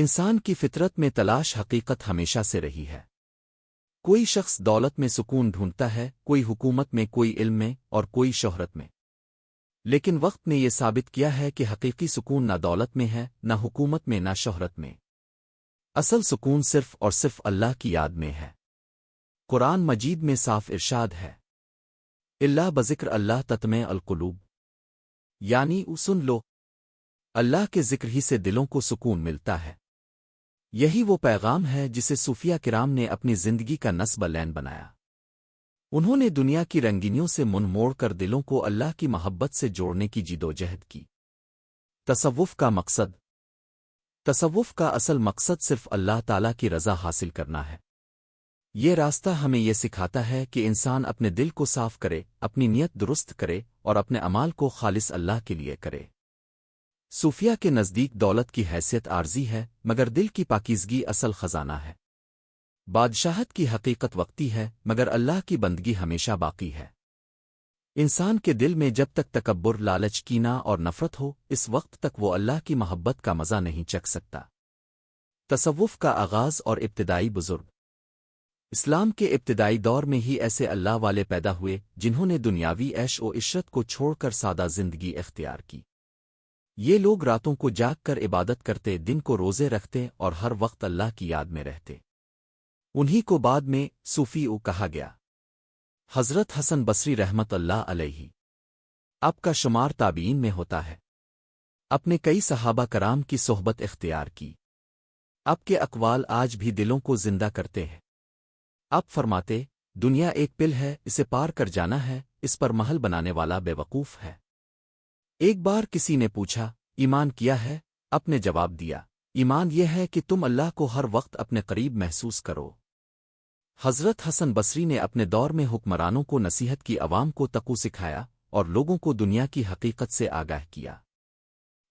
انسان کی فطرت میں تلاش حقیقت ہمیشہ سے رہی ہے۔ کوئی شخص دولت میں سکون ڈھونڈتا ہے، کوئی حکومت میں، کوئی علم میں اور کوئی شہرت میں۔ لیکن وقت نے یہ ثابت کیا ہے کہ حقیقی سکون نہ دولت میں ہے، نہ حکومت میں، نہ شہرت میں۔ اصل سکون صرف اور صرف اللہ کی یاد میں ہے۔ قرآن مجید میں صاف ارشاد ہے، اللہ بذکر اللہ تطمع القلوب، یعنی سن لو، اللہ کے ذکر ہی سے دلوں کو سکون ملتا ہے۔ یہی وہ پیغام ہے جسے صوفیہ کرام نے اپنی زندگی کا نصب لین بنایا۔ انہوں نے دنیا کی رنگینیوں سے منہ موڑ کر دلوں کو اللہ کی محبت سے جوڑنے کی جدوجہد کی۔ تصوف کا مقصد، تصوف کا اصل مقصد صرف اللہ تعالیٰ کی رضا حاصل کرنا ہے۔ یہ راستہ ہمیں یہ سکھاتا ہے کہ انسان اپنے دل کو صاف کرے، اپنی نیت درست کرے اور اپنے اعمال کو خالص اللہ کے لیے کرے۔ صوفیہ کے نزدیک دولت کی حیثیت عارضی ہے، مگر دل کی پاکیزگی اصل خزانہ ہے۔ بادشاہت کی حقیقت وقتی ہے، مگر اللہ کی بندگی ہمیشہ باقی ہے۔ انسان کے دل میں جب تک تکبر، لالچ، کینہ اور نفرت ہو، اس وقت تک وہ اللہ کی محبت کا مزہ نہیں چکھ سکتا۔ تصوف کا آغاز اور ابتدائی بزرگ، اسلام کے ابتدائی دور میں ہی ایسے اللہ والے پیدا ہوئے جنہوں نے دنیاوی عیش و عشرت کو چھوڑ کر سادہ زندگی اختیار کی۔ یہ لوگ راتوں کو جاگ کر عبادت کرتے، دن کو روزے رکھتے اور ہر وقت اللہ کی یاد میں رہتے۔ انہی کو بعد میں صوفی کہا گیا۔ حضرت حسن بصری رحمت اللہ علیہ اب کا شمار تابعین میں ہوتا ہے۔ اپنے کئی صحابہ کرام کی صحبت اختیار کی۔ اب کے اقوال آج بھی دلوں کو زندہ کرتے ہیں۔ اب فرماتے، دنیا ایک پل ہے، اسے پار کر جانا ہے، اس پر محل بنانے والا بے وقوف ہے۔ ایک بار کسی نے پوچھا، ایمان کیا ہے؟ آپ نے جواب دیا، ایمان یہ ہے کہ تم اللہ کو ہر وقت اپنے قریب محسوس کرو۔ حضرت حسن بصری نے اپنے دور میں حکمرانوں کو نصیحت کی، عوام کو تقوی سکھایا اور لوگوں کو دنیا کی حقیقت سے آگاہ کیا۔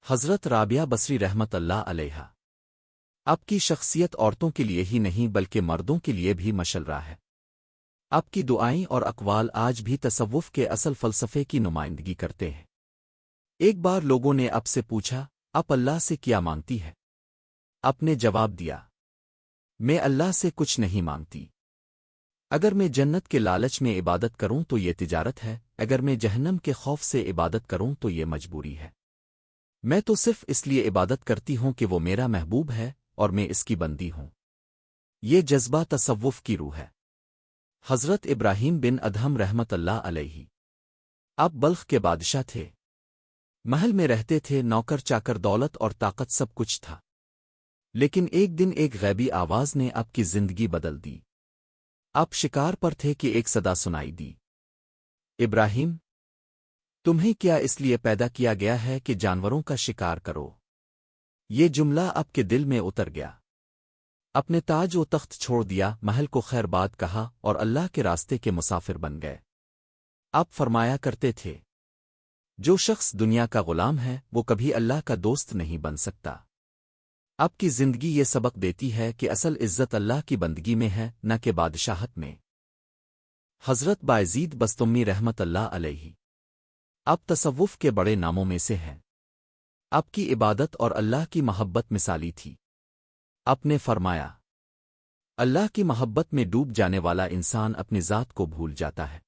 حضرت رابعہ بصری رحمت اللہ علیہا آپ کی شخصیت عورتوں کے لیے ہی نہیں بلکہ مردوں کے لیے بھی مشرہ ہے۔ آپ کی دعائیں اور اقوال آج بھی تصوف کے اصل فلسفے کی نمائندگی کرتے ہیں۔ ایک بار لوگوں نے آپ سے پوچھا، آپ اللہ سے کیا مانگتی ہے؟ آپ نے جواب دیا، میں اللہ سے کچھ نہیں مانگتی۔ اگر میں جنت کے لالچ میں عبادت کروں تو یہ تجارت ہے، اگر میں جہنم کے خوف سے عبادت کروں تو یہ مجبوری ہے۔ میں تو صرف اس لیے عبادت کرتی ہوں کہ وہ میرا محبوب ہے اور میں اس کی بندی ہوں۔ یہ جذبہ تصوف کی روح ہے۔ حضرت ابراہیم بن ادہم رحمت اللہ علیہ آپ بلخ کے بادشاہ تھے۔ محل میں رہتے تھے، نوکر چاکر، دولت اور طاقت سب کچھ تھا۔ لیکن ایک دن ایک غیبی آواز نے آپ کی زندگی بدل دی۔ آپ شکار پر تھے کہ ایک صدا سنائی دی، ابراہیم، تمہیں کیا اس لیے پیدا کیا گیا ہے کہ جانوروں کا شکار کرو؟ یہ جملہ آپ کے دل میں اتر گیا۔ اپنے تاج و تخت چھوڑ دیا، محل کو خیر باد کہا اور اللہ کے راستے کے مسافر بن گئے۔ آپ فرمایا کرتے تھے، جو شخص دنیا کا غلام ہے وہ کبھی اللہ کا دوست نہیں بن سکتا۔ آپ کی زندگی یہ سبق دیتی ہے کہ اصل عزت اللہ کی بندگی میں ہے، نہ کہ بادشاہت میں۔ حضرت بایزید بستمی رحمت اللہ علیہ آپ تصوف کے بڑے ناموں میں سے ہیں۔ آپ کی عبادت اور اللہ کی محبت مثالی تھی۔ آپ نے فرمایا، اللہ کی محبت میں ڈوب جانے والا انسان اپنی ذات کو بھول جاتا ہے۔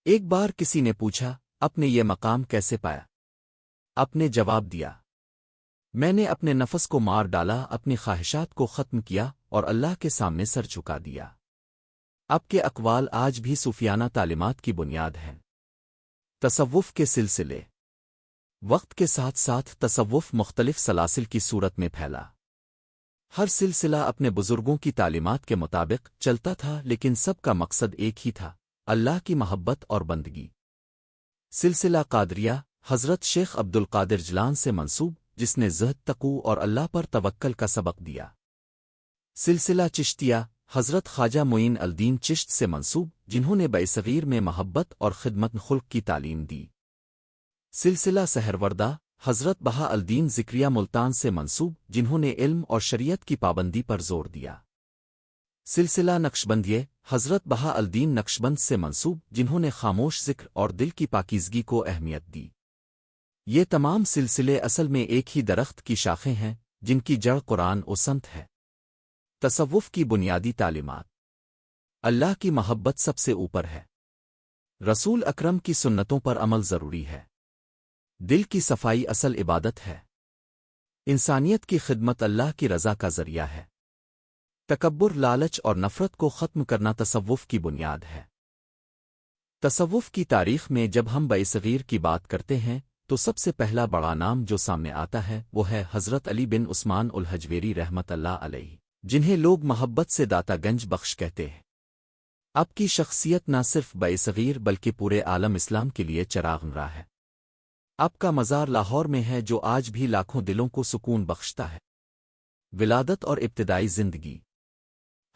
ایک بار کسی نے پوچھا، آپ نے یہ مقام کیسے پایا؟ آپ نے جواب دیا، میں نے اپنے نفس کو مار ڈالا، اپنی خواہشات کو ختم کیا اور اللہ کے سامنے سر جھکا دیا۔ آپ کے اقوال آج بھی صوفیانہ تعلیمات کی بنیاد ہیں۔ تصوف کے سلسلے، وقت کے ساتھ ساتھ تصوف مختلف سلاسل کی صورت میں پھیلا۔ ہر سلسلہ اپنے بزرگوں کی تعلیمات کے مطابق چلتا تھا، لیکن سب کا مقصد ایک ہی تھا، اللہ کی محبت اور بندگی۔ سلسلہ قادریہ حضرت شیخ عبد القادر جیلانی سے منسوب، جس نے زہد، تقوی اور اللہ پر توکل کا سبق دیا۔ سلسلہ چشتیہ حضرت خواجہ معین الدین چشت سے منسوب، جنہوں نے بعصغیر میں محبت اور خدمت خلق کی تعلیم دی۔ سلسلہ سہروردہ حضرت بہا الدین ذکریہ ملتان سے منسوب، جنہوں نے علم اور شریعت کی پابندی پر زور دیا۔ سلسلہ نقشبندیہ حضرت بہا الدین نقشبند سے منسوب، جنہوں نے خاموش ذکر اور دل کی پاکیزگی کو اہمیت دی۔ یہ تمام سلسلے اصل میں ایک ہی درخت کی شاخیں ہیں، جن کی جڑ قرآن و سنت ہے۔ تصوف کی بنیادی تعلیمات۔ اللہ کی محبت سب سے اوپر ہے۔ رسول اکرم کی سنتوں پر عمل ضروری ہے۔ دل کی صفائی اصل عبادت ہے۔ انسانیت کی خدمت اللہ کی رضا کا ذریعہ ہے۔ تکبر، لالچ اور نفرت کو ختم کرنا تصوف کی بنیاد ہے۔ تصوف کی تاریخ میں جب ہم صغیر کی بات کرتے ہیں تو سب سے پہلا بڑا نام جو سامنے آتا ہے وہ ہے حضرت علی بن عثمان الحجویری رحمت اللہ علیہ، جنہیں لوگ محبت سے داتا گنج بخش کہتے ہیں۔ آپ کی شخصیت نہ صرف صغیر بلکہ پورے عالم اسلام کے لیے چراغ راہ ہے۔ آپ کا مزار لاہور میں ہے جو آج بھی لاکھوں دلوں کو سکون بخشتا ہے۔ ولادت اور ابتدائی زندگی۔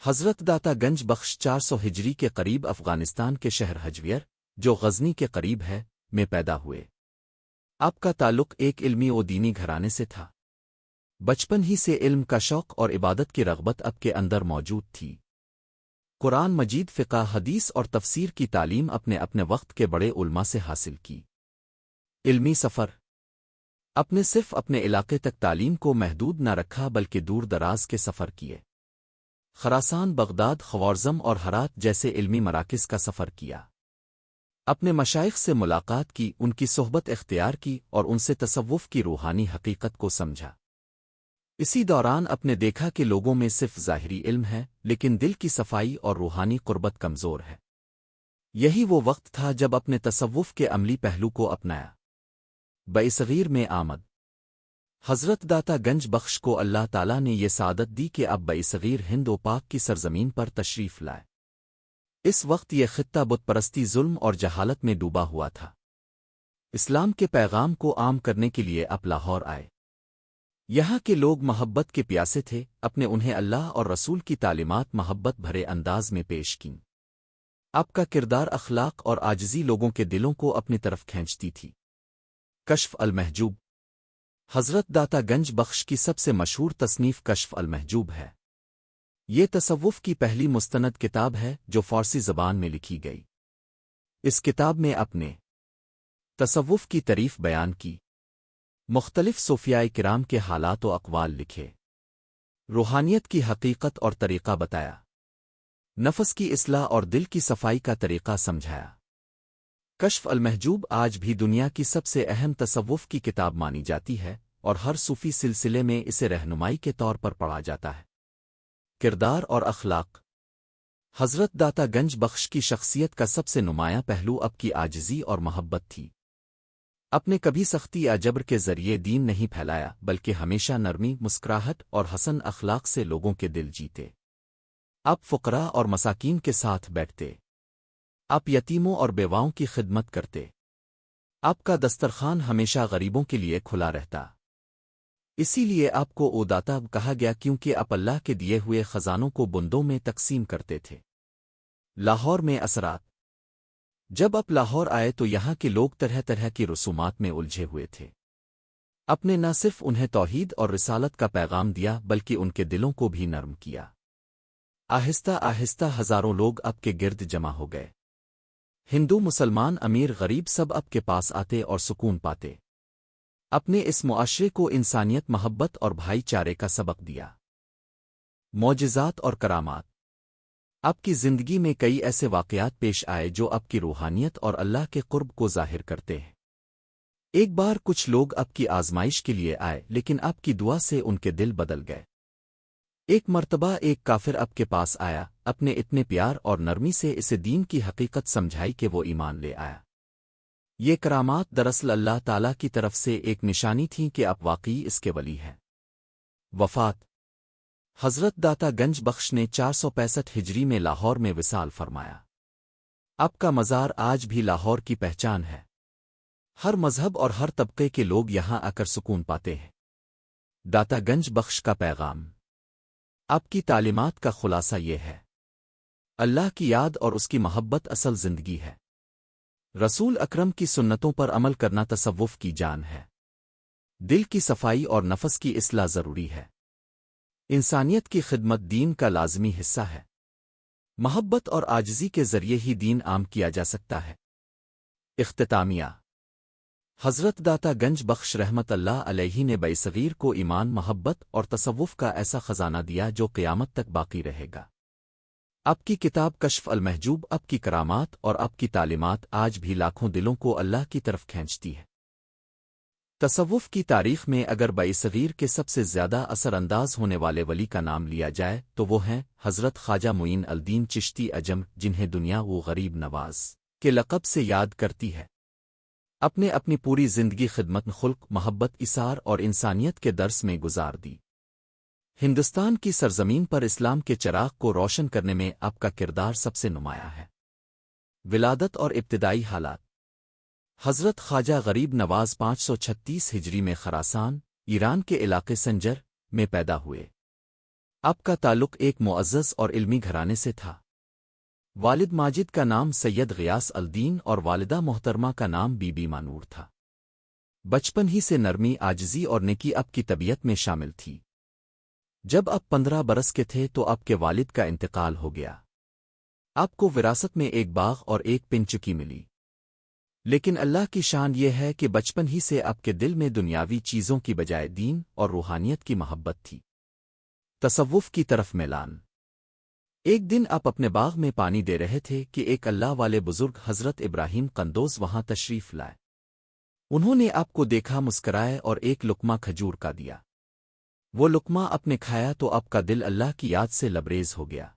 حضرت داتا گنج بخش 400 ہجری کے قریب افغانستان کے شہر حجویر، جو غزنی کے قریب ہے، میں پیدا ہوئے۔ آپ کا تعلق ایک علمی و دینی گھرانے سے تھا۔ بچپن ہی سے علم کا شوق اور عبادت کی رغبت آپ کے اندر موجود تھی۔ قرآن مجید، فقہ، حدیث اور تفسیر کی تعلیم اپنے وقت کے بڑے علماء سے حاصل کی۔ علمی سفر۔ آپ نے صرف اپنے علاقے تک تعلیم کو محدود نہ رکھا بلکہ دور دراز کے سفر کیے۔ خراسان، بغداد، خوارزم اور ہرات جیسے علمی مراکز کا سفر کیا۔ اپنے مشائخ سے ملاقات کی، ان کی صحبت اختیار کی اور ان سے تصوف کی روحانی حقیقت کو سمجھا۔ اسی دوران اپنے دیکھا کہ لوگوں میں صرف ظاہری علم ہے لیکن دل کی صفائی اور روحانی قربت کمزور ہے۔ یہی وہ وقت تھا جب اپنے تصوف کے عملی پہلو کو اپنایا۔ صغیر میں آمد۔ حضرت داتا گنج بخش کو اللہ تعالیٰ نے یہ سعادت دی کہ اب صغیر ہند و پاک کی سرزمین پر تشریف لائے۔ اس وقت یہ خطہ بت پرستی، ظلم اور جہالت میں ڈوبا ہوا تھا۔ اسلام کے پیغام کو عام کرنے کے لیے آپ لاہور آئے۔ یہاں کے لوگ محبت کے پیاسے تھے، انہیں اللہ اور رسول کی تعلیمات محبت بھرے انداز میں پیش کیں۔ آپ کا کردار، اخلاق اور عاجزی لوگوں کے دلوں کو اپنی طرف کھینچتی تھی۔ کشف المحجوب۔ حضرت داتا گنج بخش کی سب سے مشہور تصنیف کشف المحجوب ہے۔ یہ تصوف کی پہلی مستند کتاب ہے جو فارسی زبان میں لکھی گئی۔ اس کتاب میں اپنے تصوف کی تعریف بیان کی، مختلف صوفیاء کرام کے حالات و اقوال لکھے، روحانیت کی حقیقت اور طریقہ بتایا، نفس کی اصلاح اور دل کی صفائی کا طریقہ سمجھایا۔ کشف المحجوب آج بھی دنیا کی سب سے اہم تصوف کی کتاب مانی جاتی ہے اور ہر صوفی سلسلے میں اسے رہنمائی کے طور پر پڑھا جاتا ہے۔ کردار اور اخلاق۔ حضرت داتا گنج بخش کی شخصیت کا سب سے نمایاں پہلو آپ کی عاجزی اور محبت تھی۔ آپ نے کبھی سختی یا جبر کے ذریعے دین نہیں پھیلایا بلکہ ہمیشہ نرمی، مسکراہٹ اور حسن اخلاق سے لوگوں کے دل جیتے۔ آپ فقراء اور مساکین کے ساتھ بیٹھتے۔ آپ یتیموں اور بیواؤں کی خدمت کرتے۔ آپ کا دسترخوان ہمیشہ غریبوں کے لیے کھلا رہتا۔ اسی لیے آپ کو او داتا کہا گیا کیونکہ آپ اللہ کے دیے ہوئے خزانوں کو بندوں میں تقسیم کرتے تھے۔ لاہور میں اثرات۔ جب آپ لاہور آئے تو یہاں کے لوگ طرح طرح کی رسومات میں الجھے ہوئے تھے۔ آپ نے نہ صرف انہیں توحید اور رسالت کا پیغام دیا بلکہ ان کے دلوں کو بھی نرم کیا۔ آہستہ آہستہ ہزاروں لوگ آپ کے گرد جمع ہو گئے۔ ہندو، مسلمان، امیر، غریب سب آپ کے پاس آتے اور سکون پاتے۔ اپنے اس معاشرے کو انسانیت، محبت اور بھائی چارے کا سبق دیا۔ معجزات اور کرامات۔ آپ کی زندگی میں کئی ایسے واقعات پیش آئے جو آپ کی روحانیت اور اللہ کے قرب کو ظاہر کرتے ہیں۔ ایک بار کچھ لوگ آپ کی آزمائش کے لیے آئے لیکن آپ کی دعا سے ان کے دل بدل گئے۔ ایک مرتبہ ایک کافر آپ کے پاس آیا، اپنے اتنے پیار اور نرمی سے اسے دین کی حقیقت سمجھائی کہ وہ ایمان لے آیا۔ یہ کرامات دراصل اللہ تعالیٰ کی طرف سے ایک نشانی تھیں کہ آپ واقعی اس کے ولی ہیں۔ وفات۔ حضرت داتا گنج بخش نے 465 ہجری میں لاہور میں وصال فرمایا۔ آپ کا مزار آج بھی لاہور کی پہچان ہے۔ ہر مذہب اور ہر طبقے کے لوگ یہاں آ کر سکون پاتے ہیں۔ داتا گنج بخش کا پیغام۔ آپ کی تعلیمات کا خلاصہ یہ ہے: اللہ کی یاد اور اس کی محبت اصل زندگی ہے۔ رسول اکرم کی سنتوں پر عمل کرنا تصوف کی جان ہے۔ دل کی صفائی اور نفس کی اصلاح ضروری ہے۔ انسانیت کی خدمت دین کا لازمی حصہ ہے۔ محبت اور عاجزی کے ذریعے ہی دین عام کیا جا سکتا ہے۔ اختتامیہ۔ حضرت داتا گنج بخش رحمت اللہ علیہ نے بصغیر کو ایمان، محبت اور تصوف کا ایسا خزانہ دیا جو قیامت تک باقی رہے گا۔ آپ کی کتاب کشف المحجوب، آپ کی کرامات اور آپ کی تعلیمات آج بھی لاکھوں دلوں کو اللہ کی طرف کھینچتی ہے۔ تصوف کی تاریخ میں اگر بصغیر کے سب سے زیادہ اثر انداز ہونے والے ولی کا نام لیا جائے تو وہ ہیں حضرت خواجہ معین الدین چشتی عجم، جنہیں دنیا وہ غریب نواز کے لقب سے یاد کرتی ہے۔ اپنی پوری زندگی خدمت، خلق، محبت، اثار اور انسانیت کے درس میں گزار دی۔ ہندوستان کی سرزمین پر اسلام کے چراغ کو روشن کرنے میں آپ کا کردار سب سے نمایاں ہے۔ ولادت اور ابتدائی حالات: حضرت خواجہ غریب نواز 536 ہجری میں خراسان، ایران کے علاقے سنجر میں پیدا ہوئے۔ آپ کا تعلق ایک معزز اور علمی گھرانے سے تھا۔ والد ماجد کا نام سید غیاث الدین اور والدہ محترمہ کا نام بی بی مانور تھا۔ بچپن ہی سے نرمی، عاجزی اور نیکی آپ کی طبیعت میں شامل تھی۔ جب آپ 15 برس کے تھے تو آپ کے والد کا انتقال ہو گیا۔ آپ کو وراثت میں ایک باغ اور ایک پنچکی ملی، لیکن اللہ کی شان یہ ہے کہ بچپن ہی سے آپ کے دل میں دنیاوی چیزوں کی بجائے دین اور روحانیت کی محبت تھی۔ تصوف کی طرف میلان: ایک دن آپ اپنے باغ میں پانی دے رہے تھے کہ ایک اللہ والے بزرگ حضرت ابراہیم قندوز وہاں تشریف لائے۔ انہوں نے آپ کو دیکھا، مسکرائے اور ایک لقمہ کھجور کا دیا۔ وہ لقمہ آپ نے کھایا تو آپ کا دل اللہ کی یاد سے لبریز ہو گیا۔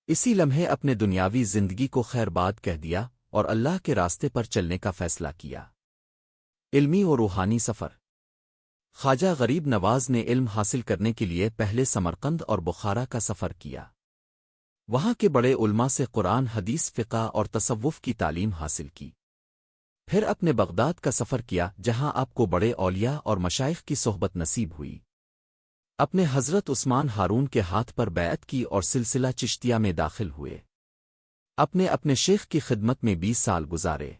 اسی لمحے اپنے دنیاوی زندگی کو خیر باد کہہ دیا اور اللہ کے راستے پر چلنے کا فیصلہ کیا۔ علمی و روحانی سفر: خواجہ غریب نواز نے علم حاصل کرنے کے لیے پہلے سمرقند اور بخارا کا سفر کیا۔ وہاں کے بڑے علماء سے قرآن، حدیث، فقہ اور تصوف کی تعلیم حاصل کی۔ پھر اپنے بغداد کا سفر کیا، جہاں آپ کو بڑے اولیاء اور مشائخ کی صحبت نصیب ہوئی۔ اپنے حضرت عثمان ہارون کے ہاتھ پر بیعت کی اور سلسلہ چشتیہ میں داخل ہوئے۔ اپنے شیخ کی خدمت میں 20 سال گزارے۔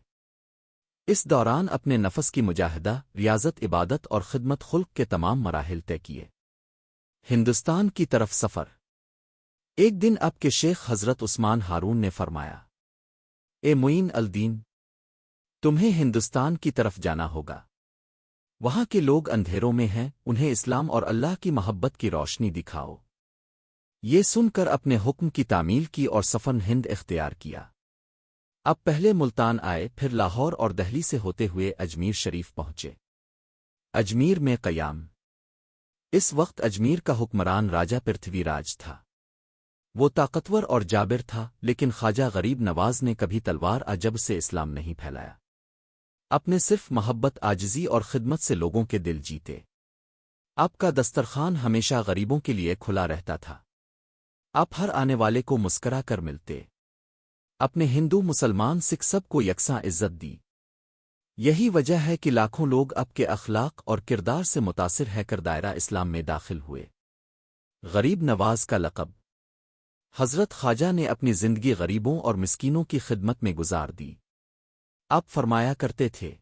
اس دوران اپنے نفس کی مجاہدہ، ریاضت، عبادت اور خدمت خلق کے تمام مراحل طے کیے۔ ہندوستان کی طرف سفر: ایک دن آپ کے شیخ حضرت عثمان ہارون نے فرمایا، اے معین الدین، تمہیں ہندوستان کی طرف جانا ہوگا۔ وہاں کے لوگ اندھیروں میں ہیں، انہیں اسلام اور اللہ کی محبت کی روشنی دکھاؤ۔ یہ سن کر اپنے حکم کی تعمیل کی اور سفر ہند اختیار کیا۔ اب پہلے ملتان آئے، پھر لاہور اور دہلی سے ہوتے ہوئے اجمیر شریف پہنچے۔ اجمیر میں قیام: اس وقت اجمیر کا حکمران راجہ پرتھوی راج تھا۔ وہ طاقتور اور جابر تھا، لیکن خواجہ غریب نواز نے کبھی تلوار عجب سے اسلام نہیں پھیلایا۔ اپنے صرف محبت، عاجزی اور خدمت سے لوگوں کے دل جیتے۔ آپ کا دسترخوان ہمیشہ غریبوں کے لیے کھلا رہتا تھا۔ آپ ہر آنے والے کو مسکرا کر ملتے۔ اپنے ہندو، مسلمان، سکھ سب کو یکساں عزت دی۔ یہی وجہ ہے کہ لاکھوں لوگ آپ کے اخلاق اور کردار سے متاثر ہے کر دائرہ اسلام میں داخل ہوئے۔ غریب نواز کا لقب: حضرت خواجہ نے اپنی زندگی غریبوں اور مسکینوں کی خدمت میں گزار دی۔ آپ فرمایا کرتے تھے،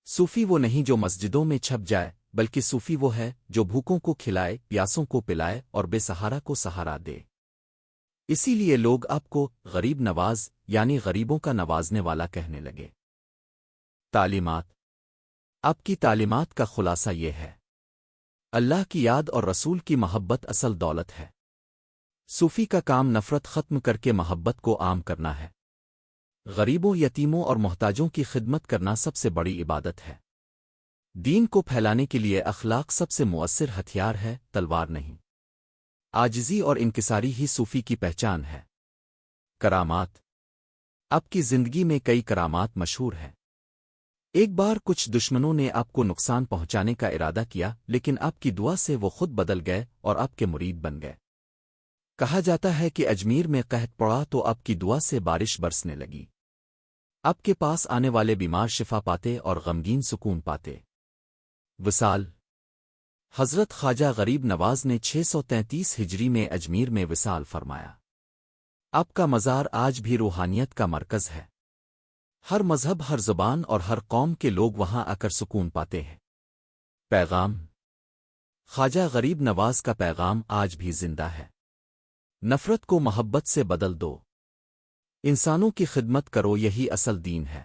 صوفی وہ نہیں جو مسجدوں میں چھپ جائے، بلکہ صوفی وہ ہے جو بھوکوں کو کھلائے، پیاسوں کو پلائے اور بے سہارا کو سہارا دے۔ اسی لیے لوگ آپ کو غریب نواز یعنی غریبوں کا نوازنے والا کہنے لگے۔ تعلیمات: آپ کی تعلیمات کا خلاصہ یہ ہے، اللہ کی یاد اور رسول کی محبت اصل دولت ہے۔ صوفی کا کام نفرت ختم کر کے محبت کو عام کرنا ہے۔ غریبوں، یتیموں اور محتاجوں کی خدمت کرنا سب سے بڑی عبادت ہے۔ دین کو پھیلانے کے لیے اخلاق سب سے مؤثر ہتھیار ہے، تلوار نہیں۔ عاجزی اور انکساری ہی صوفی کی پہچان ہے۔ کرامات: آپ کی زندگی میں کئی کرامات مشہور ہیں۔ ایک بار کچھ دشمنوں نے آپ کو نقصان پہنچانے کا ارادہ کیا، لیکن آپ کی دعا سے وہ خود بدل گئے اور آپ کے مرید بن گئے۔ کہا جاتا ہے کہ اجمیر میں قحط پڑا تو آپ کی دعا سے بارش برسنے لگی۔ آپ کے پاس آنے والے بیمار شفا پاتے اور غمگین سکون پاتے۔ وصال: حضرت خواجہ غریب نواز نے 633 ہجری میں اجمیر میں وصال فرمایا۔ آپ کا مزار آج بھی روحانیت کا مرکز ہے۔ ہر مذہب، ہر زبان اور ہر قوم کے لوگ وہاں آ کر سکون پاتے ہیں۔ پیغام: خواجہ غریب نواز کا پیغام آج بھی زندہ ہے۔ نفرت کو محبت سے بدل دو۔ انسانوں کی خدمت کرو، یہی اصل دین ہے۔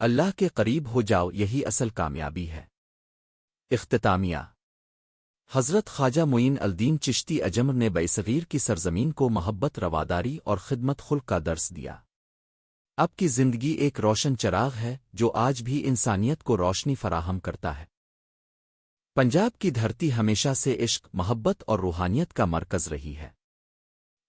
اللہ کے قریب ہو جاؤ یہی اصل کامیابی ہے اختتامیہ حضرت خواجہ معین الدین چشتی اجمر نے برصغیر کی سرزمین کو محبت رواداری اور خدمت خلق کا درس دیا آپ کی زندگی ایک روشن چراغ ہے جو آج بھی انسانیت کو روشنی فراہم کرتا ہے پنجاب کی دھرتی ہمیشہ سے عشق محبت اور روحانیت کا مرکز رہی ہے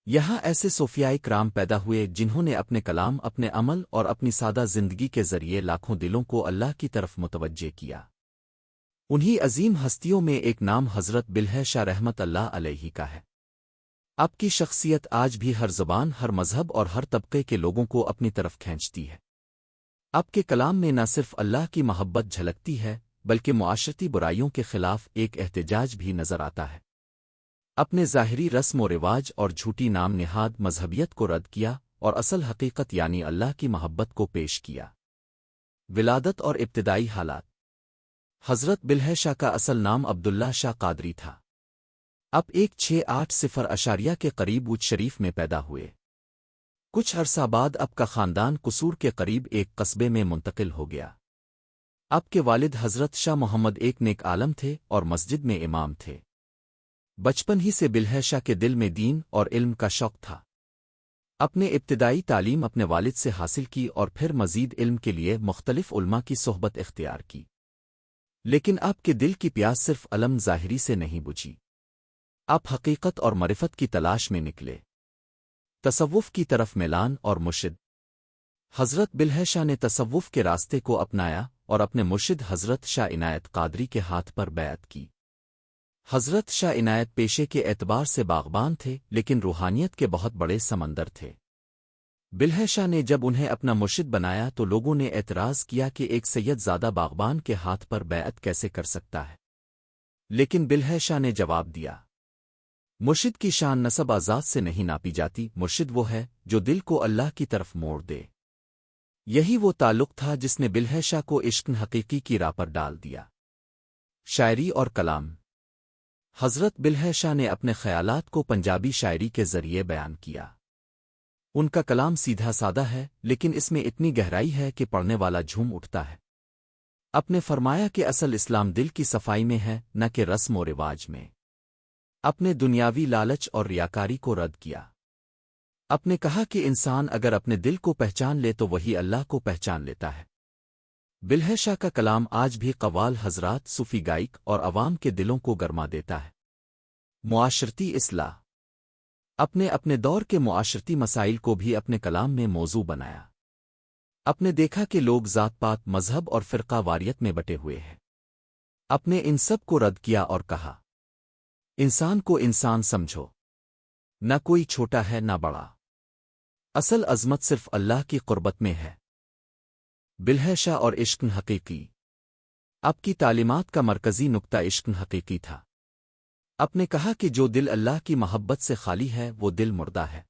یہاں ایسے صوفیاء کرام پیدا ہوئے جنہوں نے اپنے کلام اپنے عمل اور اپنی سادہ زندگی کے ذریعے لاکھوں دلوں کو اللہ کی طرف متوجہ کیا انہی عظیم ہستیوں میں ایک نام حضرت بلہے شاہ رحمت اللہ علیہ کا ہے آپ کی شخصیت آج بھی ہر زبان ہر مذہب اور ہر طبقے کے لوگوں کو اپنی طرف کھینچتی ہے آپ کے کلام میں نہ صرف اللہ کی محبت جھلکتی ہے بلکہ معاشرتی برائیوں کے خلاف ایک احتجاج بھی نظر آتا ہے اپنے ظاہری رسم و رواج اور جھوٹی نام نہاد مذہبیت کو رد کیا اور اصل حقیقت یعنی اللہ کی محبت کو پیش کیا ولادت اور ابتدائی حالات حضرت بلہے شاہ کا اصل نام عبداللہ شاہ قادری تھا اب 1680 کے قریب اچ شریف میں پیدا ہوئے کچھ عرصہ بعد اب کا خاندان قصور کے قریب ایک قصبے میں منتقل ہو گیا اب کے والد حضرت شاہ محمد ایک نیک عالم تھے اور مسجد میں امام تھے بچپن ہی سے بلہے شاہ کے دل میں دین اور علم کا شوق تھا اپنے ابتدائی تعلیم اپنے والد سے حاصل کی اور پھر مزید علم کے لیے مختلف علماء کی صحبت اختیار کی لیکن آپ کے دل کی پیاس صرف علم ظاہری سے نہیں بجھی آپ حقیقت اور معرفت کی تلاش میں نکلے تصوف کی طرف میلان اور مرشد حضرت بلہے شاہ نے تصوف کے راستے کو اپنایا اور اپنے مرشد حضرت شاہ عنایت قادری کے ہاتھ پر بیعت کی حضرت شاہ عنایت پیشے کے اعتبار سے باغبان تھے لیکن روحانیت کے بہت بڑے سمندر تھے بلہے شاہ نے جب انہیں اپنا مرشد بنایا تو لوگوں نے اعتراض کیا کہ ایک سید زادہ باغبان کے ہاتھ پر بیعت کیسے کر سکتا ہے لیکن بلہے شاہ نے جواب دیا مرشد کی شان نسب آزاد سے نہیں ناپی جاتی مرشد وہ ہے جو دل کو اللہ کی طرف موڑ دے یہی وہ تعلق تھا جس نے بلہے شاہ کو عشق حقیقی کی راہ پر ڈال دیا شاعری اور کلام حضرت بلہے شاہ نے اپنے خیالات کو پنجابی شاعری کے ذریعے بیان کیا ان کا کلام سیدھا سادہ ہے لیکن اس میں اتنی گہرائی ہے کہ پڑھنے والا جھوم اٹھتا ہے اپنے فرمایا کہ اصل اسلام دل کی صفائی میں ہے نہ کہ رسم و رواج میں اپنے دنیاوی لالچ اور ریاکاری کو رد کیا اپنے کہا کہ انسان اگر اپنے دل کو پہچان لے تو وہی اللہ کو پہچان لیتا ہے بلہے شاہ کا کلام آج بھی قوال حضرات صوفی گائک اور عوام کے دلوں کو گرما دیتا ہے معاشرتی اصلاح اپنے دور کے معاشرتی مسائل کو بھی اپنے کلام میں موضوع بنایا اپنے دیکھا کہ لوگ ذات پات مذہب اور فرقہ واریت میں بٹے ہوئے ہیں اپنے ان سب کو رد کیا اور کہا انسان کو انسان سمجھو نہ کوئی چھوٹا ہے نہ بڑا اصل عظمت صرف اللہ کی قربت میں ہے بلہے شاہ اور عشق حقیقی آپ کی تعلیمات کا مرکزی نقطہ عشق حقیقی تھا آپ نے کہا کہ جو دل اللہ کی محبت سے خالی ہے وہ دل مردہ ہے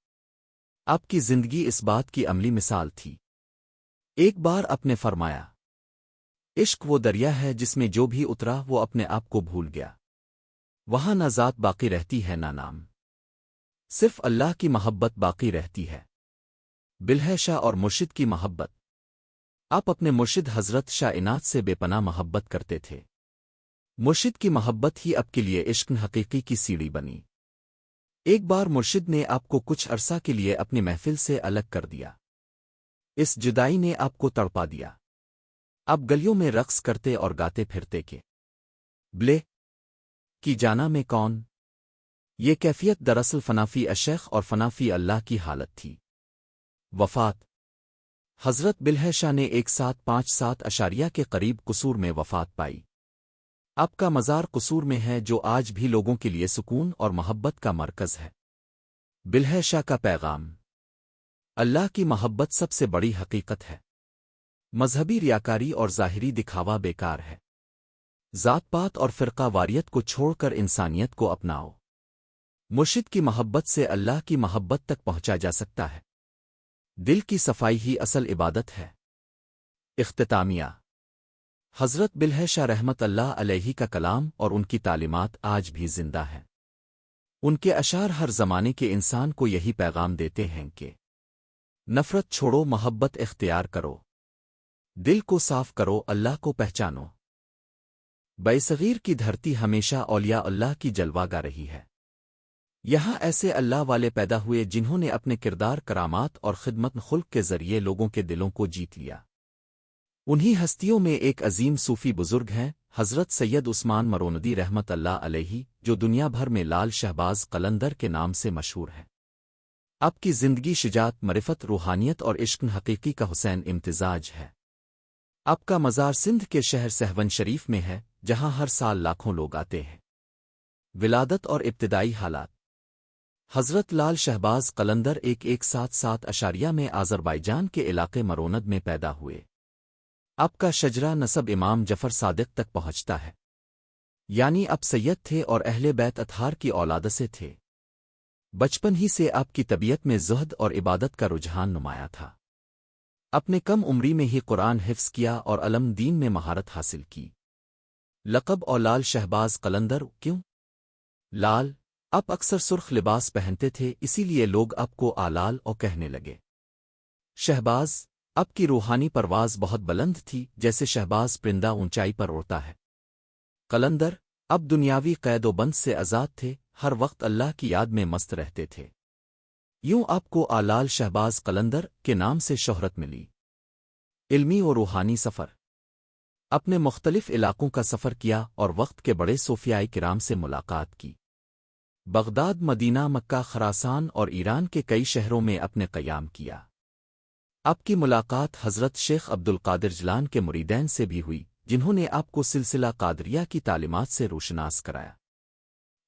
آپ کی زندگی اس بات کی عملی مثال تھی ایک بار آپ نے فرمایا عشق وہ دریا ہے جس میں جو بھی اترا وہ اپنے آپ کو بھول گیا وہاں نہ ذات باقی رہتی ہے نہ نام صرف اللہ کی محبت باقی رہتی ہے بلہے شاہ اور مرشد کی محبت آپ اپنے مرشد حضرت شاہ عنایت سے بے پناہ محبت کرتے تھے مرشد کی محبت ہی آپ کے لیے عشق حقیقی کی سیڑھی بنی ایک بار مرشد نے آپ کو کچھ عرصہ کے لیے اپنی محفل سے الگ کر دیا اس جدائی نے آپ کو تڑپا دیا آپ گلیوں میں رقص کرتے اور گاتے پھرتے کہ بلے کی جانا میں کون یہ کیفیت دراصل فنافی الشیخ اور فنافی اللہ کی حالت تھی وفات حضرت بلہے شاہ نے 1757 کے قریب قصور میں وفات پائی آپ کا مزار قصور میں ہے جو آج بھی لوگوں کے لیے سکون اور محبت کا مرکز ہے بلہے شاہ کا پیغام اللہ کی محبت سب سے بڑی حقیقت ہے مذہبی ریاکاری اور ظاہری دکھاوا بیکار ہے ذات پات اور فرقہ واریت کو چھوڑ کر انسانیت کو اپناؤ مرشد کی محبت سے اللہ کی محبت تک پہنچا جا سکتا ہے دل کی صفائی ہی اصل عبادت ہے اختتامیہ حضرت بلہے شاہ رحمت اللہ علیہ کا کلام اور ان کی تعلیمات آج بھی زندہ ہیں ان کے اشعار ہر زمانے کے انسان کو یہی پیغام دیتے ہیں کہ نفرت چھوڑو، محبت اختیار کرو، دل کو صاف کرو، اللہ کو پہچانو۔ بیصغیر کی دھرتی ہمیشہ اولیاء اللہ کی جلوہ گا رہی ہے۔ یہاں ایسے اللہ والے پیدا ہوئے جنہوں نے اپنے کردار، کرامات اور خدمت خلق کے ذریعے لوگوں کے دلوں کو جیت لیا۔ انہی ہستیوں میں ایک عظیم صوفی بزرگ ہیں، حضرت سید عثمان مروندی رحمت اللہ علیہ، جو دنیا بھر میں لال شہباز قلندر کے نام سے مشہور ہیں۔ آپ کی زندگی شجاعت، معرفت، روحانیت اور عشق حقیقی کا حسین امتزاج ہے۔ آپ کا مزار سندھ کے شہر سہون شریف میں ہے، جہاں ہر سال لاکھوں لوگ آتے ہیں۔ ولادت اور ابتدائی حالات: حضرت لال شہباز قلندر 1177 میں آذربائیجان کے علاقے مروند میں پیدا ہوئے۔ آپ کا شجرہ نسب امام جعفر صادق تک پہنچتا ہے، یعنی آپ سید تھے اور اہل بیت اطہار کی اولاد سے تھے۔ بچپن ہی سے آپ کی طبیعت میں زہد اور عبادت کا رجحان نمایاں تھا۔ اپنے کم عمری میں ہی قرآن حفظ کیا اور علم دین میں مہارت حاصل کی۔ لقب اور لال شہباز قلندر کیوں؟ لال، آپ اکثر سرخ لباس پہنتے تھے، اسی لیے لوگ آپ کو آلال او کہنے لگے۔ شہباز، آپ کی روحانی پرواز بہت بلند تھی، جیسے شہباز پرندہ اونچائی پر اڑتا ہے۔ قلندر، اب دنیاوی قید و بند سے آزاد تھے، ہر وقت اللہ کی یاد میں مست رہتے تھے۔ یوں آپ کو آلال شہباز قلندر کے نام سے شہرت ملی۔ علمی و روحانی سفر: اپنے مختلف علاقوں کا سفر کیا اور وقت کے بڑے صوفیاء کرام سے ملاقات کی۔ بغداد، مدینہ، مکہ، خراسان اور ایران کے کئی شہروں میں اپنے قیام کیا۔ آپ کی ملاقات حضرت شیخ عبد القادر جیلانی کے مریدین سے بھی ہوئی، جنہوں نے آپ کو سلسلہ قادریہ کی تعلیمات سے روشناس کرایا۔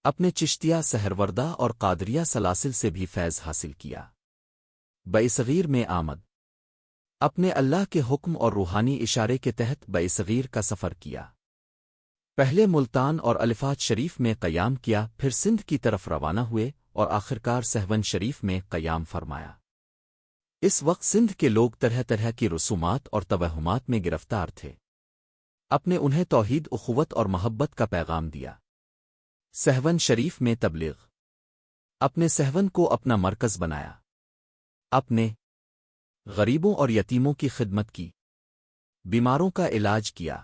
اپنے چشتیہ، سہروردہ اور قادریہ سلاسل سے بھی فیض حاصل کیا۔ بیصغیر میں آمد: اپنے اللہ کے حکم اور روحانی اشارے کے تحت بیصغیر کا سفر کیا۔ پہلے ملتان اور الفات شریف میں قیام کیا، پھر سندھ کی طرف روانہ ہوئے اور آخرکار سہون شریف میں قیام فرمایا۔ اس وقت سندھ کے لوگ طرح طرح کی رسومات اور توہمات میں گرفتار تھے۔ اپنے انہیں توحید، اخوت اور محبت کا پیغام دیا۔ سہون شریف میں تبلیغ: اپنے سہون کو اپنا مرکز بنایا۔ اپنے غریبوں اور یتیموں کی خدمت کی، بیماروں کا علاج کیا،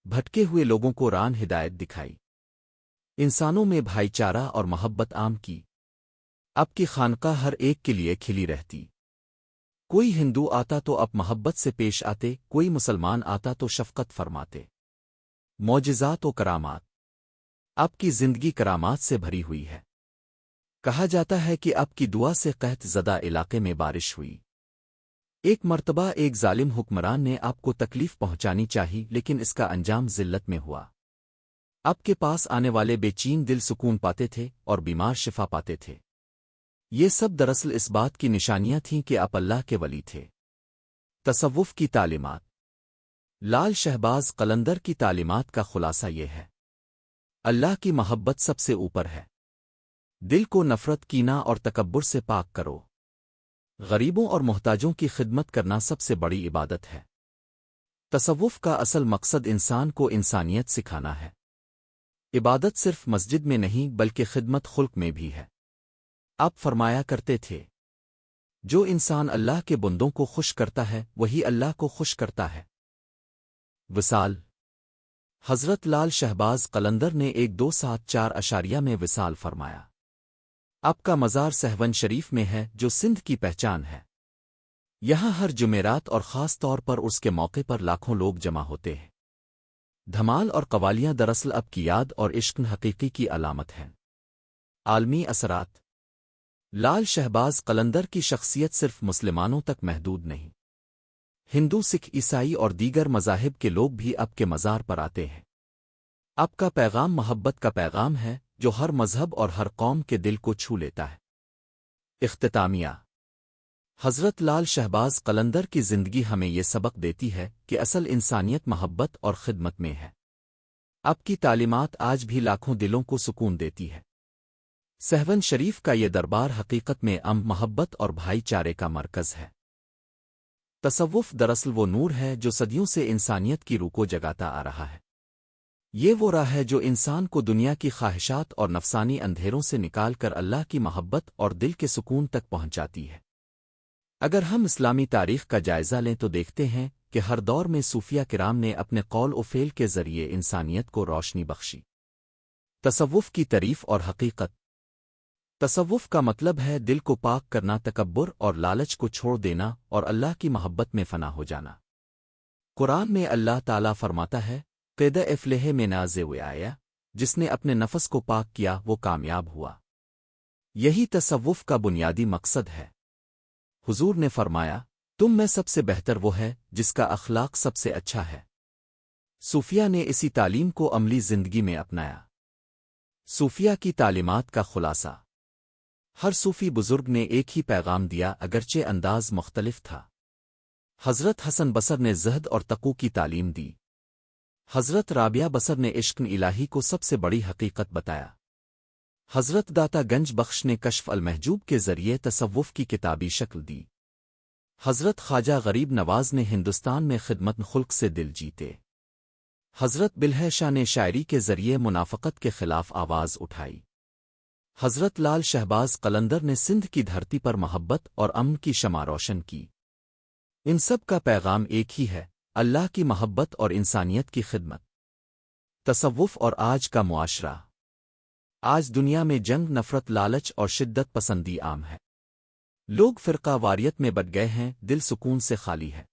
بھٹکے ہوئے لوگوں کو راہ ہدایت دکھائی، انسانوں میں بھائی چارہ اور محبت عام کی۔ آپ کی خانقاہ ہر ایک کے لیے کھلی رہتی۔ کوئی ہندو آتا تو آپ محبت سے پیش آتے، کوئی مسلمان آتا تو شفقت فرماتے۔ معجزات و کرامات: آپ کی زندگی کرامات سے بھری ہوئی ہے۔ کہا جاتا ہے کہ آپ کی دعا سے قحط زدہ علاقے میں بارش ہوئی۔ ایک مرتبہ ایک ظالم حکمران نے آپ کو تکلیف پہنچانی چاہی، لیکن اس کا انجام ذلت میں ہوا۔ آپ کے پاس آنے والے بے چین دل سکون پاتے تھے اور بیمار شفا پاتے تھے۔ یہ سب دراصل اس بات کی نشانیاں تھیں کہ آپ اللہ کے ولی تھے۔ تصوف کی تعلیمات: لال شہباز قلندر کی تعلیمات کا خلاصہ یہ ہے: اللہ کی محبت سب سے اوپر ہے۔ دل کو نفرت، کینہ اور تکبر سے پاک کرو۔ غریبوں اور محتاجوں کی خدمت کرنا سب سے بڑی عبادت ہے۔ تصوف کا اصل مقصد انسان کو انسانیت سکھانا ہے۔ عبادت صرف مسجد میں نہیں بلکہ خدمت خلق میں بھی ہے۔ آپ فرمایا کرتے تھے، جو انسان اللہ کے بندوں کو خوش کرتا ہے وہی اللہ کو خوش کرتا ہے۔ وصال: حضرت لال شہباز قلندر نے 1274 میں وصال فرمایا۔ آپ کا مزار سہون شریف میں ہے، جو سندھ کی پہچان ہے۔ یہاں ہر جمعرات اور خاص طور پر اس کے موقع پر لاکھوں لوگ جمع ہوتے ہیں۔ دھمال اور قوالیاں دراصل اب کی یاد اور عشق حقیقی کی علامت ہیں۔ عالمی اثرات: لال شہباز قلندر کی شخصیت صرف مسلمانوں تک محدود نہیں۔ ہندو، سکھ، عیسائی اور دیگر مذاہب کے لوگ بھی آپ کے مزار پر آتے ہیں۔ آپ کا پیغام محبت کا پیغام ہے، جو ہر مذہب اور ہر قوم کے دل کو چھو لیتا ہے۔ اختتامیہ: حضرت لال شہباز قلندر کی زندگی ہمیں یہ سبق دیتی ہے کہ اصل انسانیت محبت اور خدمت میں ہے۔ آپ کی تعلیمات آج بھی لاکھوں دلوں کو سکون دیتی ہے۔ سہون شریف کا یہ دربار حقیقت میں محبت اور بھائی چارے کا مرکز ہے۔ تصوف دراصل وہ نور ہے جو صدیوں سے انسانیت کی روح کو جگاتا آ رہا ہے۔ یہ وہ راہ ہے جو انسان کو دنیا کی خواہشات اور نفسانی اندھیروں سے نکال کر اللہ کی محبت اور دل کے سکون تک پہنچاتی ہے۔ اگر ہم اسلامی تاریخ کا جائزہ لیں تو دیکھتے ہیں کہ ہر دور میں صوفیہ کرام نے اپنے قول و فعل کے ذریعے انسانیت کو روشنی بخشی۔ تصوف کی تعریف اور حقیقت۔ تصوف کا مطلب ہے دل کو پاک کرنا، تکبر اور لالچ کو چھوڑ دینا اور اللہ کی محبت میں فنا ہو جانا۔ قرآن میں اللہ تعالیٰ فرماتا ہے، قید افلح میں نازے ہوئے آیا، جس نے اپنے نفس کو پاک کیا وہ کامیاب ہوا۔ یہی تصوف کا بنیادی مقصد ہے۔ حضور نے فرمایا، تم میں سب سے بہتر وہ ہے جس کا اخلاق سب سے اچھا ہے۔ صوفیہ نے اسی تعلیم کو عملی زندگی میں اپنایا۔ صوفیہ کی تعلیمات کا خلاصہ۔ ہر صوفی بزرگ نے ایک ہی پیغام دیا، اگرچہ انداز مختلف تھا۔ حضرت حسن بصر نے زہد اور تقوی کی تعلیم دی۔ حضرت رابعہ بصر نے عشق الہی کو سب سے بڑی حقیقت بتایا۔ حضرت داتا گنج بخش نے کشف المحجوب کے ذریعے تصوف کی کتابی شکل دی۔ حضرت خواجہ غریب نواز نے ہندوستان میں خدمت خلق سے دل جیتے۔ حضرت بلہے شاہ نے شاعری کے ذریعے منافقت کے خلاف آواز اٹھائی۔ حضرت لال شہباز قلندر نے سندھ کی دھرتی پر محبت اور امن کی شمع روشن کی۔ ان سب کا پیغام ایک ہی ہے، اللہ کی محبت اور انسانیت کی خدمت۔ تصوف اور آج کا معاشرہ۔ آج دنیا میں جنگ، نفرت، لالچ اور شدت پسندی عام ہے۔ لوگ فرقہ واریت میں بٹ گئے ہیں، دل سکون سے خالی ہے۔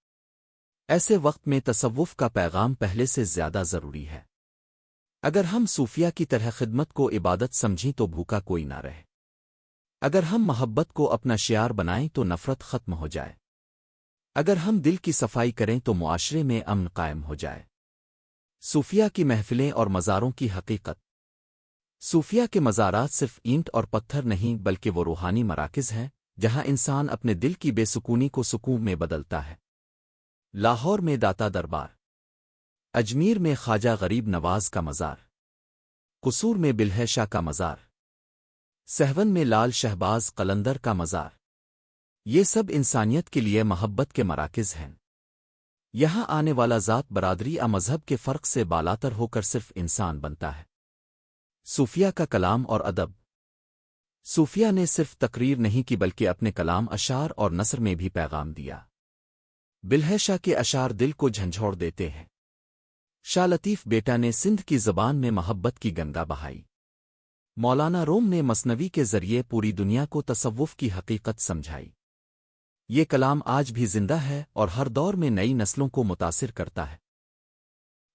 ایسے وقت میں تصوف کا پیغام پہلے سے زیادہ ضروری ہے۔ اگر ہم صوفیہ کی طرح خدمت کو عبادت سمجھیں تو بھوکا کوئی نہ رہے۔ اگر ہم محبت کو اپنا شعار بنائیں تو نفرت ختم ہو جائے۔ اگر ہم دل کی صفائی کریں تو معاشرے میں امن قائم ہو جائے۔ صوفیہ کی محفلیں اور مزاروں کی حقیقت۔ صوفیہ کے مزارات صرف اینٹ اور پتھر نہیں بلکہ وہ روحانی مراکز ہیں جہاں انسان اپنے دل کی بے سکونی کو سکون میں بدلتا ہے۔ لاہور میں داتا دربار، اجمیر میں خواجہ غریب نواز کا مزار، قصور میں بلہے شاہ کا مزار، سہون میں لال شہباز قلندر کا مزار، یہ سب انسانیت کے لیے محبت کے مراکز ہیں۔ یہاں آنے والا ذات برادری یا مذہب کے فرق سے بالاتر ہو کر صرف انسان بنتا ہے۔ صوفیہ کا کلام اور ادب۔ صوفیہ نے صرف تقریر نہیں کی بلکہ اپنے کلام، اشعار اور نثر میں بھی پیغام دیا۔ بلہے شاہ کے اشعار دل کو جھنجھوڑ دیتے ہیں۔ شاہ لطیف بیٹا نے سندھ کی زبان میں محبت کی گنگا بہائی۔ مولانا روم نے مثنوی کے ذریعے پوری دنیا کو تصوف کی حقیقت سمجھائی۔ یہ کلام آج بھی زندہ ہے اور ہر دور میں نئی نسلوں کو متاثر کرتا ہے۔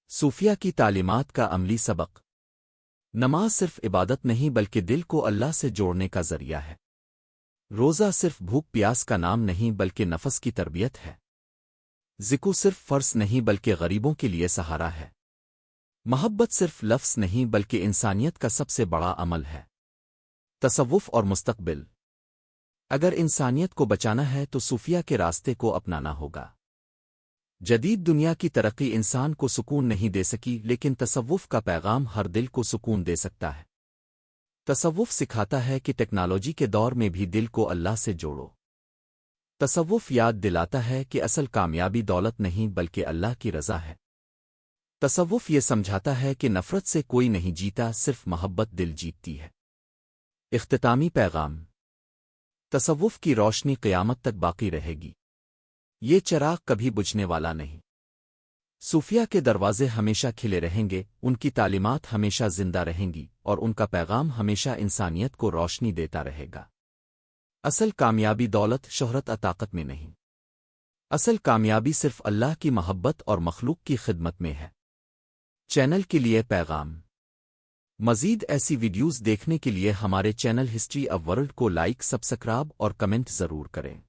صوفیہ کی تعلیمات کا عملی سبق۔ نماز صرف عبادت نہیں بلکہ دل کو اللہ سے جوڑنے کا ذریعہ ہے۔ روزہ صرف بھوک پیاس کا نام نہیں بلکہ نفس کی تربیت ہے۔ ذکر صرف فرض نہیں بلکہ غریبوں کے لیے سہارا ہے۔ محبت صرف لفظ نہیں بلکہ انسانیت کا سب سے بڑا عمل ہے۔ تصوف اور مستقبل۔ اگر انسانیت کو بچانا ہے تو صوفیہ کے راستے کو اپنانا ہوگا۔ جدید دنیا کی ترقی انسان کو سکون نہیں دے سکی لیکن تصوف کا پیغام ہر دل کو سکون دے سکتا ہے۔ تصوف سکھاتا ہے کہ ٹیکنالوجی کے دور میں بھی دل کو اللہ سے جوڑو۔ تصوف یاد دلاتا ہے کہ اصل کامیابی دولت نہیں بلکہ اللہ کی رضا ہے۔ تصوف یہ سمجھاتا ہے کہ نفرت سے کوئی نہیں جیتا، صرف محبت دل جیتتی ہے۔ اختتامی پیغام۔ تصوف کی روشنی قیامت تک باقی رہے گی۔ یہ چراغ کبھی بجھنے والا نہیں۔ صوفیہ کے دروازے ہمیشہ کھلے رہیں گے، ان کی تعلیمات ہمیشہ زندہ رہیں گی اور ان کا پیغام ہمیشہ انسانیت کو روشنی دیتا رہے گا۔ اصل کامیابی دولت، شہرت یا طاقت میں نہیں۔ اصل کامیابی صرف اللہ کی محبت اور مخلوق کی خدمت میں ہے۔ چینل کے لیے پیغام۔ مزید ایسی ویڈیوز دیکھنے کے لیے ہمارے چینل ہسٹری آف ورلڈ کو لائک، سبسکرائب اور کمنٹ ضرور کریں۔